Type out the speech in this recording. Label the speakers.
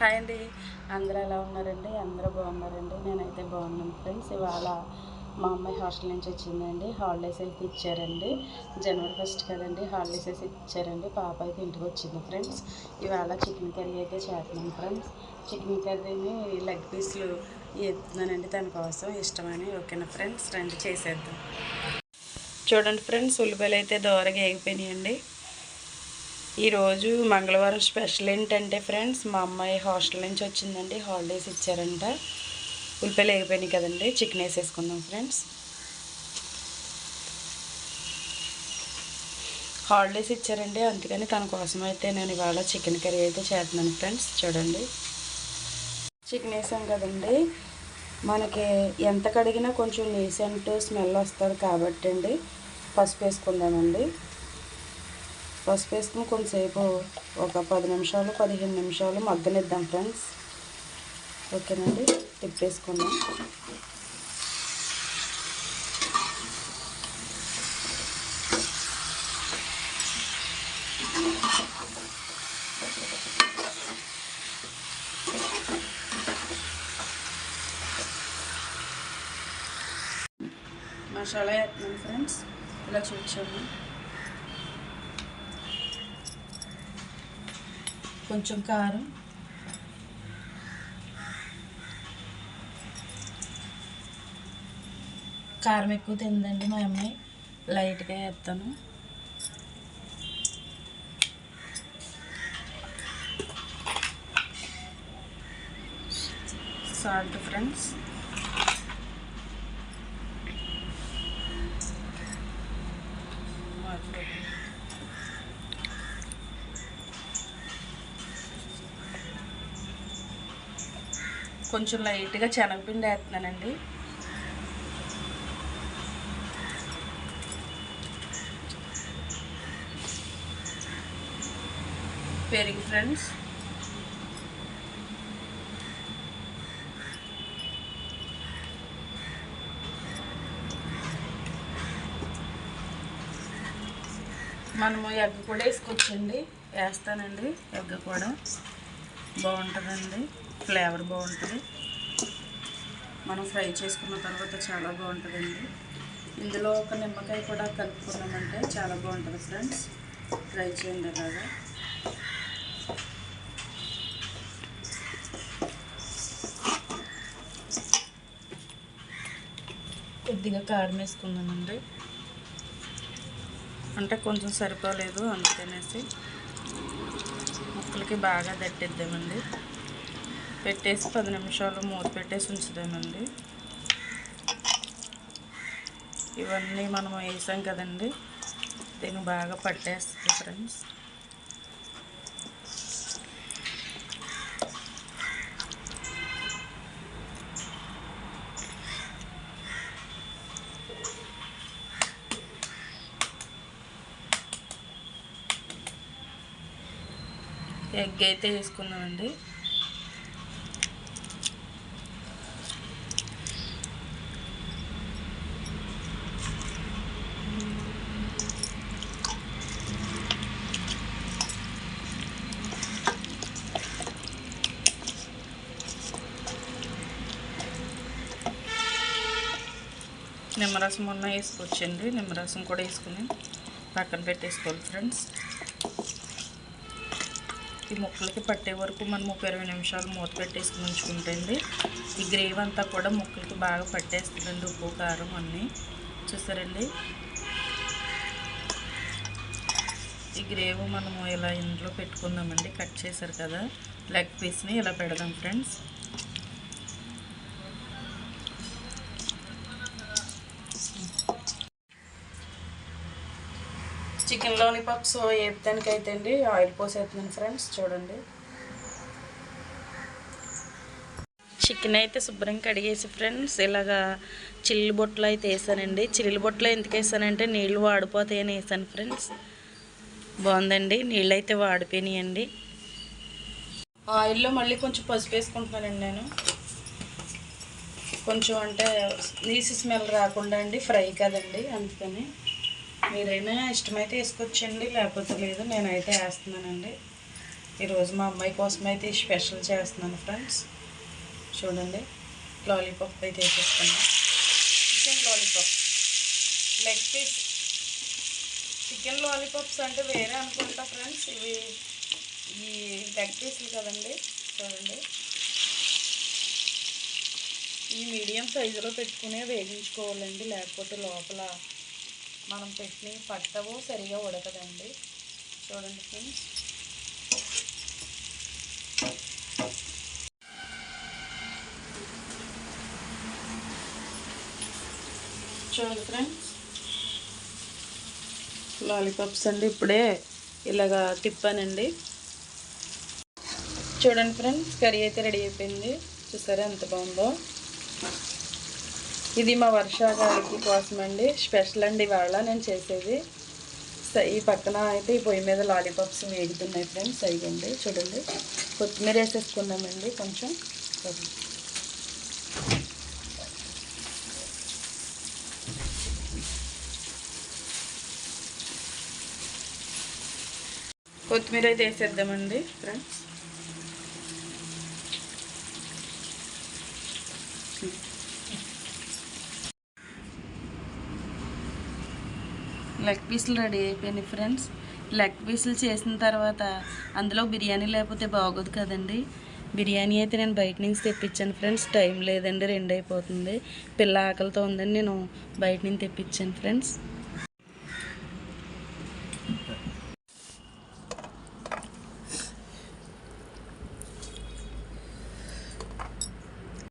Speaker 1: Hi అండి, అందరూ ఎలా ఉన్నారండి? అందరూ బాగున్నారండి. నేనైతే బాగున్నాను ఫ్రెండ్స్. ఇవాళ మా అమ్మాయి హాస్టల్ నుంచి వచ్చిందండి. హాలిడేస్ అయితే ఇచ్చారండి. జనవరి 1 కదండి, హాలిడేస్ అయితే ఇచ్చారండి. పాప అయితే ఇంటికి వచ్చింది ఫ్రెండ్స్. ఇవాళ చికెన్ కర్రీ అయితే చేస్తున్నాను ఫ్రెండ్స్. చికెన్ కర్రీని లెగ్ పీస్లు వేస్తున్నానండి తన కోసం ఇష్టమని. ఓకేనా ఫ్రెండ్స్, రండి చేసేద్దాం. చూడండి ఫ్రెండ్స్, ఉల్లిపాయలు అయితే దోరగా వేగిపోయినాయండి. ఈరోజు మంగళవారం స్పెషల్ ఏంటంటే ఫ్రెండ్స్, మా అమ్మాయి హాస్టల్ నుంచి వచ్చిందండి. హాలిడేస్ ఇచ్చారంట. ఉల్లిపాయలు వేగిపోయినాయి కదండి, చికెన్ వేసేసుకుందాం ఫ్రెండ్స్. హాలిడేస్ ఇచ్చారండి, అందుకని తన కోసం అయితే నేను ఇవాళ చికెన్ కర్రీ అయితే చేస్తున్నాను ఫ్రెండ్స్. చూడండి, చికెన్ వేసాం కదండి, మనకి ఎంత కడిగినా కొంచెం నీసెంట్ స్మెల్ వస్తుంది కాబట్టి అండి పసుపు వేసుకుందామండి. పసుపు వేసుకుని కొంతసేపు ఒక 10 నిమిషాలు 15 నిమిషాలు మగ్గనిద్దాం ఫ్రెండ్స్. ఓకేనండి, తిప్పేసుకుందాం. మసాలా వేస్తున్నాం ఫ్రెండ్స్, ఇలా చూసాము. కొంచెం కారం, కారం ఎక్కువ తిందండి మా అమ్మాయి, లైట్గా వేస్తాను. సాల్ట్ ఫ్రెండ్స్, కొంచెం లైట్గా శనగపిండి వేస్తున్నానండి. పెరుగు ఫ్రెండ్స్, మనము ఎగ్ కూడా వేసుకోవచ్చండి. వేస్తానండి, ఎగ్ కూడా బాగుంటుందండి, ఫ్లేవర్ బాగుంటుంది. మనం ఫ్రై చేసుకున్న తర్వాత చాలా బాగుంటుందండి. ఇందులో ఒక నిమ్మకాయ కూడా కలుపుకున్నామంటే చాలా బాగుంటుంది ఫ్రెండ్స్. ట్రై చేయండి అలాగా. కొద్దిగా కారం వేసుకున్నానండి, అంటే కొంచెం సరిపోలేదు అందుకనేసి. ముక్కలకి బాగా దట్టిద్దామండి. పెట్టేసి 10 నిమిషాలు మూత పెట్టేసి ఉంచుదామండి. ఇవన్నీ మనం వేసాం కదండి, దీన్ని బాగా పట్టేస్తుంది ఫ్రెండ్స్. ఎగ్ అయితే వేసుకున్నామండి. నిమ్మరసం ఉన్న వేసుకోవచ్చండి, నిమ్మరసం కూడా వేసుకుని పక్కన పెట్టేసుకోవాలి ఫ్రెండ్స్. ఈ ముక్కలకి పట్టే వరకు మనం 20 నిమిషాలు మూత పెట్టేసుకుని ఉంచుకుంటే అండి ఈ గ్రేవీ అంతా కూడా ముక్కలకి బాగా పట్టేస్తుందండి. ఉప్పు కారం అన్నీ చూసారండి. ఈ గ్రేవీ మనము ఇలా ఇందులో పెట్టుకుందామండి. కట్ చేశారు కదా లెగ్ పీస్ని, ఇలా పెడదాం ఫ్రెండ్స్. చికెన్ లాలీపాప్స్ వేయడానికి అయితే అండి ఆయిల్ పోసేస్తున్నాను ఫ్రెండ్స్. చూడండి, చికెన్ అయితే శుభ్రంగా కడిగేసి ఫ్రెండ్స్ ఇలాగా చిల్లి బొట్టలు అయితే వేసానండి. చిల్లి బొట్టలు ఎందుకు వేసానంటే నీళ్ళు వాడిపోతాయని వేసాను ఫ్రెండ్స్. బాగుందండి, నీళ్ళు అయితే వాడిపోయినాయండి. ఆయిల్లో మళ్ళీ కొంచెం పసుపు వేసుకుంటున్నానండి నేను. కొంచెం అంటే నీసు స్మెల్ రాకుండా అండి, ఫ్రై కదండి అందుకని. మీరైనా ఇష్టమైతే వేసుకోవచ్చండి, లేకపోతే లేదు. నేనైతే వేస్తున్నానండి. ఈరోజు మా అమ్మాయి కోసం అయితే స్పెషల్ చేస్తున్నాను ఫ్రెండ్స్. చూడండి, లాలీపాప్ అయితే వేసేసుకున్నాం. Chicken lollipop leg piece. Chicken lollipops అంటే వేరే అనుకుంటా ఫ్రెండ్స్, ఇవి ఈ లెగ్ పీస్లు కదండి. చూడండి, ఈ మీడియం సైజులో పెట్టుకునే వేగించుకోవాలండి, లేకపోతే లోపల మనం పెట్టిన పట్టవు, సరిగా ఉడకదండి. చూడండి ఫ్రెండ్స్, చూడండి ఫ్రెండ్స్, లాలీపాప్స్ అండి ఇప్పుడే ఇలాగా తిప్పానండి. చూడండి ఫ్రెండ్స్, కర్రీ అయితే రెడీ అయిపోయింది. చూసారా ఎంత బాగుందో. ఇది మా వర్షాగారికి కోసం అండి, స్పెషల్ అండి ఇవాళ నేను చేసేది. ఈ పక్కన అయితే ఈ పొయ్యి మీద లాలీపాప్స్ వేగుతున్నాయి ఫ్రెండ్స్. అయిపోయింది చూడండి, కొత్తిమీర వేసేసుకున్నామండి కొంచెం. కొత్తిమీర అయితే వేసేద్దామండి ఫ్రెండ్స్. లెగ్ పీసులు రెడీ అయిపోయినాయి ఫ్రెండ్స్. లెగ్ పీసులు చేసిన తర్వాత అందులో బిర్యానీ లేకపోతే బాగోదు కదండి. బిర్యానీ అయితే నేను బయట నుంచి తెప్పించాను ఫ్రెండ్స్. టైం లేదండి, 2 అయిపోతుంది. పిల్ల ఆకలితో ఉందని నేను బయట నుంచి తెప్పించాను ఫ్రెండ్స్.